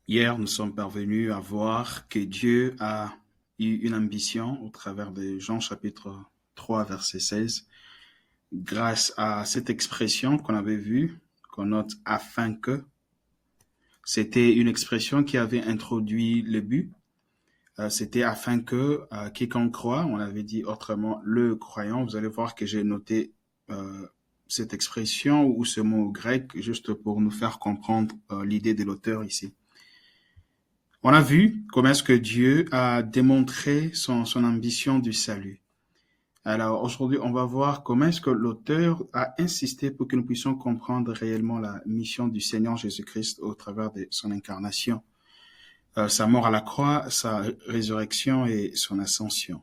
Hier, nous sommes parvenus à voir que Dieu a eu une ambition au travers de Jean chapitre 3, verset 16, grâce à cette expression qu'on avait vue, qu'on note afin que. C'était une expression qui avait introduit le but. C'était afin que quiconque croit, on avait dit autrement le croyant. Vous allez voir que j'ai noté cette expression ou ce mot grec juste pour nous faire comprendre l'idée de l'auteur ici. On a vu comment est-ce que Dieu a démontré son ambition du salut. Alors aujourd'hui, on va voir comment est-ce que l'auteur a insisté pour que nous puissions comprendre réellement la mission du Seigneur Jésus-Christ au travers de son incarnation, sa mort à la croix, sa résurrection et son ascension.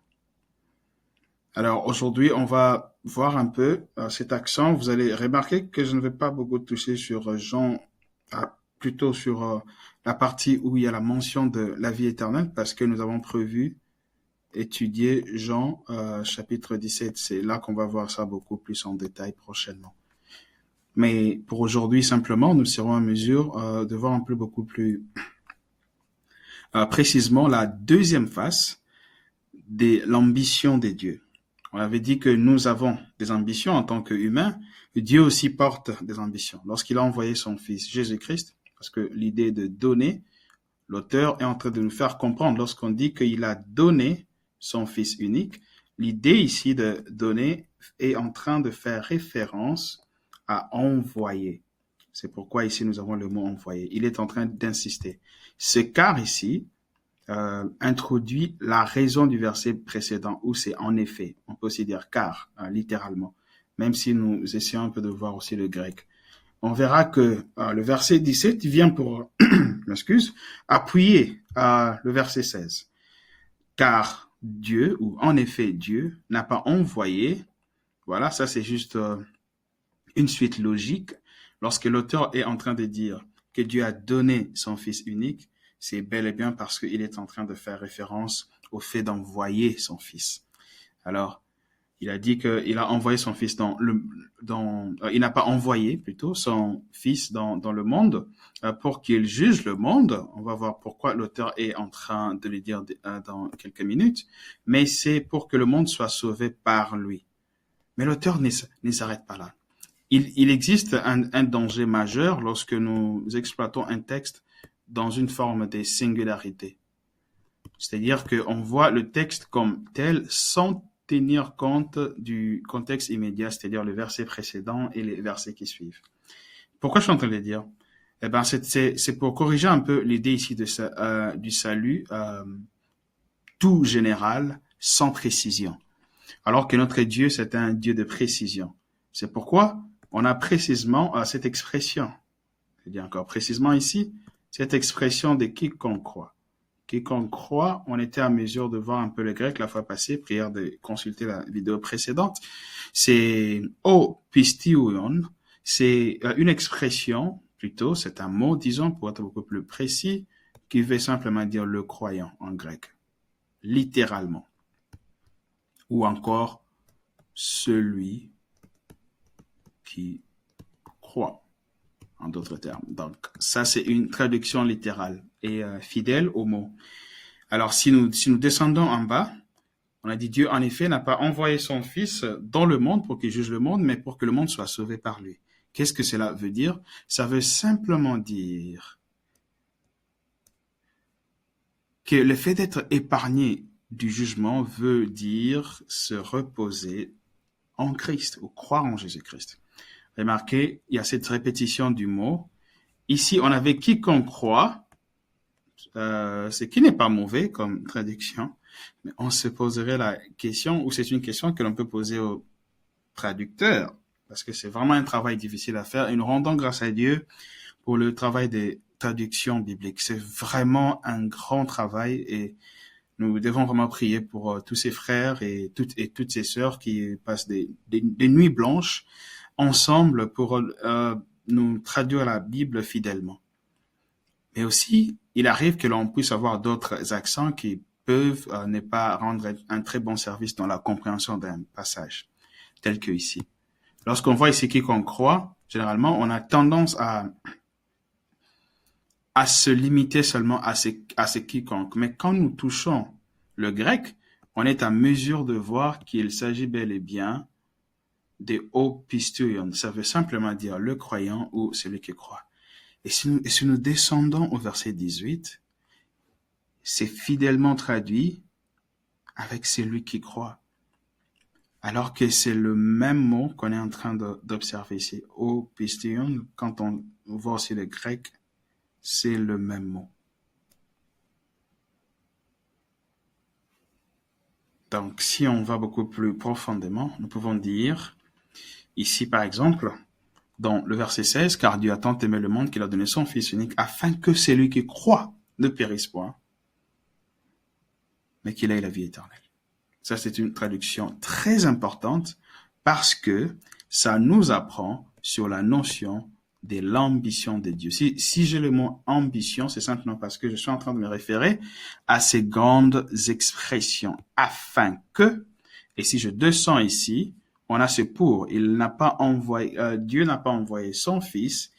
Alors aujourd'hui, on va voir un peu cet accent. Vous allez remarquer que je ne vais pas beaucoup toucher sur Jean, plutôt sur la partie où il y a la mention de la vie éternelle, parce que nous avons prévu étudier Jean chapitre 17. C'est là qu'on va voir ça beaucoup plus en détail prochainement. Mais pour aujourd'hui, simplement, nous serons en mesure de voir un peu beaucoup plus précisément la deuxième face de l'ambition des dieux. On avait dit que nous avons des ambitions en tant qu'humains. Dieu aussi porte des ambitions. Lorsqu'il a envoyé son Fils Jésus-Christ, parce que l'idée de donner, l'auteur est en train de nous faire comprendre, lorsqu'on dit qu'il a donné son Fils unique, l'idée ici de donner est en train de faire référence à envoyer. C'est pourquoi ici nous avons le mot envoyer. Il est en train d'insister. Ce car ici introduit la raison du verset précédent où c'est en effet. On peut aussi dire car, littéralement, même si nous essayons un peu de voir aussi le grec. On verra que le verset 17 vient pour, m'excuse, appuyer le verset 16. Car Dieu, ou en effet Dieu, n'a pas envoyé, voilà, ça c'est juste une suite logique. Lorsque l'auteur est en train de dire que Dieu a donné son Fils unique, c'est bel et bien parce qu'il est en train de faire référence au fait d'envoyer son Fils. Alors, il a dit qu'il a envoyé son Fils il n'a pas envoyé plutôt son Fils dans le monde pour qu'il juge le monde. On va voir pourquoi l'auteur est en train de le dire dans quelques minutes. Mais c'est pour que le monde soit sauvé par lui. Mais l'auteur ne s'arrête pas là. Il existe un danger majeur lorsque nous exploitons un texte dans une forme de singularité. C'est-à-dire qu'on voit le texte comme tel sans tenir compte du contexte immédiat, c'est-à-dire le verset précédent et les versets qui suivent. Pourquoi je suis en train de le dire? Eh ben, c'est pour corriger un peu l'idée ici du salut tout général, sans précision. Alors que notre Dieu, c'est un Dieu de précision. C'est pourquoi on a précisément cette expression. Je dis encore précisément ici, cette expression de quiconque croit. Quiconque croit, on était à mesure de voir un peu le grec la fois passée, prière de consulter la vidéo précédente. C'est o pistiouon, c'est une expression, plutôt, c'est un mot, disons, pour être beaucoup plus précis, qui veut simplement dire le croyant en grec, littéralement. Ou encore, celui qui croit, en d'autres termes. Donc, ça, c'est une traduction littérale et fidèle au mot. Alors, si nous descendons en bas, on a dit Dieu, en effet, n'a pas envoyé son Fils dans le monde pour qu'il juge le monde, mais pour que le monde soit sauvé par lui. Qu'est-ce que cela veut dire? Ça veut simplement dire que le fait d'être épargné du jugement veut dire se reposer en Christ ou croire en Jésus-Christ. Remarquez, il y a cette répétition du mot. Ici, on avait quiconque croit, ce qui n'est pas mauvais comme traduction, mais on se poserait la question, ou c'est une question que l'on peut poser au traducteur, parce que c'est vraiment un travail difficile à faire, et nous rendons grâce à Dieu pour le travail des traductions bibliques. C'est vraiment un grand travail, et nous devons vraiment prier pour tous ces frères et toutes ces sœurs qui passent des nuits blanches ensemble pour nous traduire la Bible fidèlement. Mais aussi, il arrive que l'on puisse avoir d'autres accents qui peuvent ne pas rendre un très bon service dans la compréhension d'un passage, tel que ici. Lorsqu'on voit ici quiconque croit, généralement, on a tendance à à se limiter seulement à ce quiconque. Mais quand nous touchons le grec, on est à mesure de voir qu'il s'agit bel et bien des opisteuion. Ça veut simplement dire le croyant ou celui qui croit. Et si nous descendons au verset 18, c'est fidèlement traduit avec celui qui croit. Alors que c'est le même mot qu'on est en train d'observer ici. Opisteuion, quand on voit aussi le grec, c'est le même mot. Donc, si on va beaucoup plus profondément, nous pouvons dire, ici par exemple, dans le verset 16, car Dieu a tant aimé le monde qu'il a donné son Fils unique, afin que celui qui croit ne périsse point, mais qu'il ait la vie éternelle. Ça, c'est une traduction très importante parce que ça nous apprend sur la notion de l'ambition de Dieu. Si j'ai le mot ambition, c'est simplement parce que je suis en train de me référer à ces grandes expressions afin que, et si je descends ici, on a ce pour. Dieu n'a pas envoyé son Fils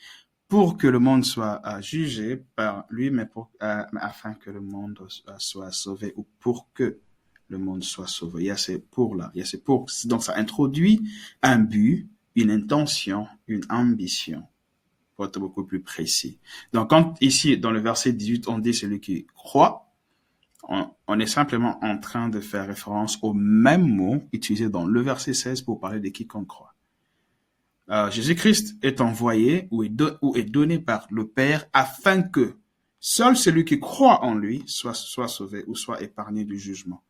pour que le monde soit jugé par lui, mais afin que le monde soit sauvé ou pour que le monde soit sauvé. Il y a ces pour là, il y a ces pour. Donc ça introduit un but, une intention, une ambition, pour être beaucoup plus précis. Donc quand ici, dans le verset 18, on dit celui qui croit, on est simplement en train de faire référence au même mot utilisé dans le verset 16 pour parler de quiconque croit. Jésus-Christ est envoyé ou est donné par le Père afin que seul celui qui croit en lui soit sauvé ou soit épargné du jugement.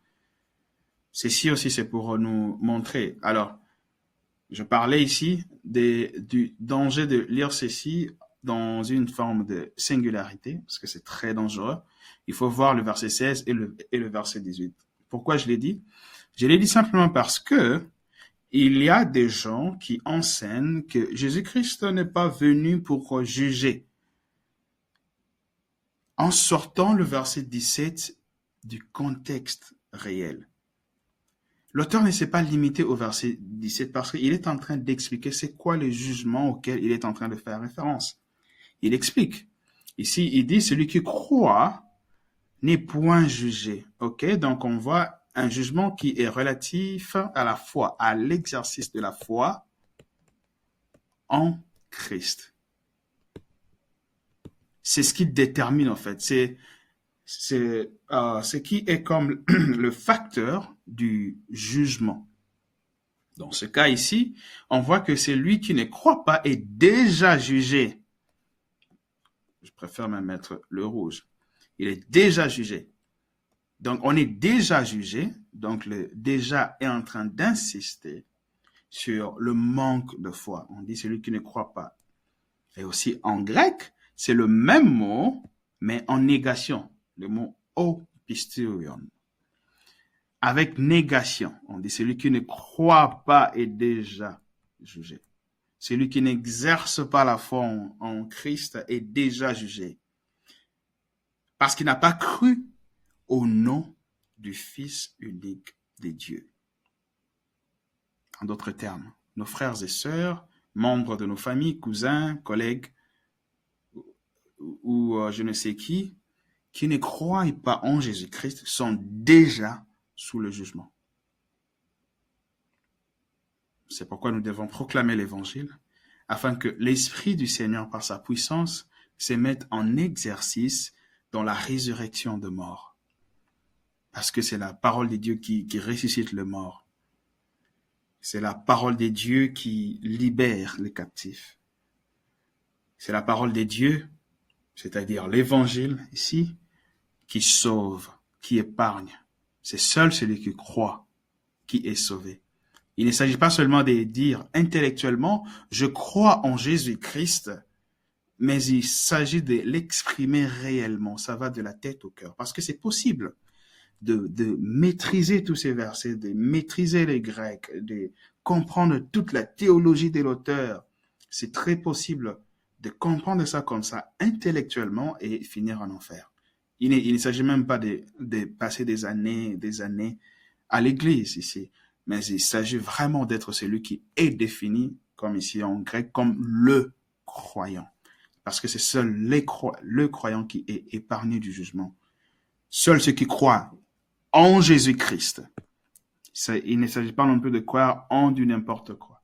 Ceci aussi, c'est pour nous montrer. Alors, je parlais ici du danger de lire ceci dans une forme de singularité, parce que c'est très dangereux. Il faut voir le verset 16 et le verset 18. Pourquoi je l'ai dit? Je l'ai dit simplement parce que il y a des gens qui enseignent que Jésus-Christ n'est pas venu pour juger. En sortant le verset 17 du contexte réel. L'auteur ne s'est pas limité au verset 17 parce qu'il est en train d'expliquer c'est quoi le jugement auquel il est en train de faire référence. Il explique. Ici, il dit celui qui croit n'est point jugé. Ok, donc on voit un jugement qui est relatif à la foi, à l'exercice de la foi en Christ. C'est ce qui détermine en fait. C'est ce qui est comme le facteur du jugement. Dans ce cas ici, on voit que celui qui ne croit pas est déjà jugé. Je préfère même mettre le rouge. Il est déjà jugé. Donc, on est déjà jugé. Donc, le déjà est en train d'insister sur le manque de foi. On dit celui qui ne croit pas. Et aussi, en grec, c'est le même mot, mais en négation. Le mot opisteuion. Avec négation, on dit celui qui ne croit pas est déjà jugé. Celui qui n'exerce pas la foi en Christ est déjà jugé. Parce qu'il n'a pas cru au nom du Fils unique de Dieu. En d'autres termes, nos frères et sœurs, membres de nos familles, cousins, collègues, ou je ne sais qui ne croient pas en Jésus-Christ, sont déjà sous le jugement. C'est pourquoi nous devons proclamer l'Évangile, afin que l'Esprit du Seigneur, par sa puissance, se mette en exercice dans la résurrection de mort. Parce que c'est la parole de Dieu qui ressuscite le mort. C'est la parole de Dieu qui libère les captifs. C'est la parole de Dieu, c'est-à-dire l'Évangile ici, qui sauve, qui épargne. C'est seul celui qui croit qui est sauvé. Il ne s'agit pas seulement de dire intellectuellement, je crois en Jésus-Christ, mais il s'agit de l'exprimer réellement. Ça va de la tête au cœur. Parce que c'est possible de maîtriser tous ces versets, de maîtriser les Grecs, de comprendre toute la théologie de l'auteur. C'est très possible de comprendre ça comme ça intellectuellement et finir en enfer. Il ne s'agit même pas de passer des années à l'église ici, mais il s'agit vraiment d'être celui qui est défini, comme ici en grec, comme le croyant. Parce que c'est seul le croyant qui est épargné du jugement. Seuls ceux qui croient en Jésus-Christ. Il ne s'agit pas non plus de croire en du n'importe quoi.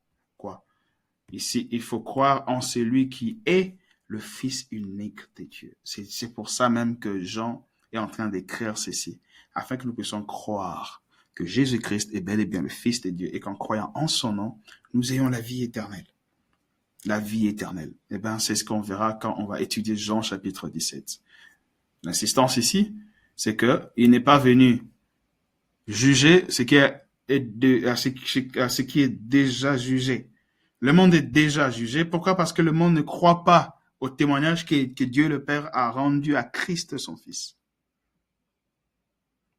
Ici, il faut croire en celui qui est le Fils unique de Dieu. C'est pour ça même que Jean est en train d'écrire ceci, afin que nous puissions croire que Jésus-Christ est bel et bien le Fils de Dieu et qu'en croyant en son nom, nous ayons la vie éternelle. La vie éternelle. Eh bien, c'est ce qu'on verra quand on va étudier Jean chapitre 17. L'insistance ici, c'est que il n'est pas venu juger ce qui est déjà jugé. Le monde est déjà jugé. Pourquoi? Parce que le monde ne croit pas au témoignage que Dieu le Père a rendu à Christ son Fils.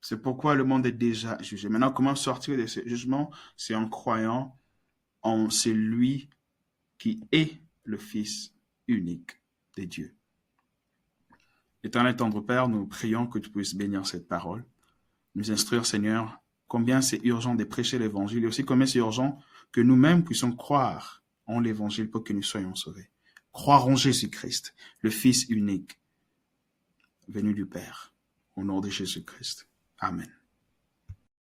C'est pourquoi le monde est déjà jugé. Maintenant, comment sortir de ce jugement? C'est en croyant en celui qui est le Fils unique de Dieu. Éternel tendre Père, nous prions que tu puisses bénir cette parole, nous instruire, Seigneur, combien c'est urgent de prêcher l'Évangile et aussi combien c'est urgent que nous-mêmes puissions croire en l'Évangile pour que nous soyons sauvés. Croire en Jésus-Christ, le Fils unique, venu du Père, au nom de Jésus-Christ. Amen.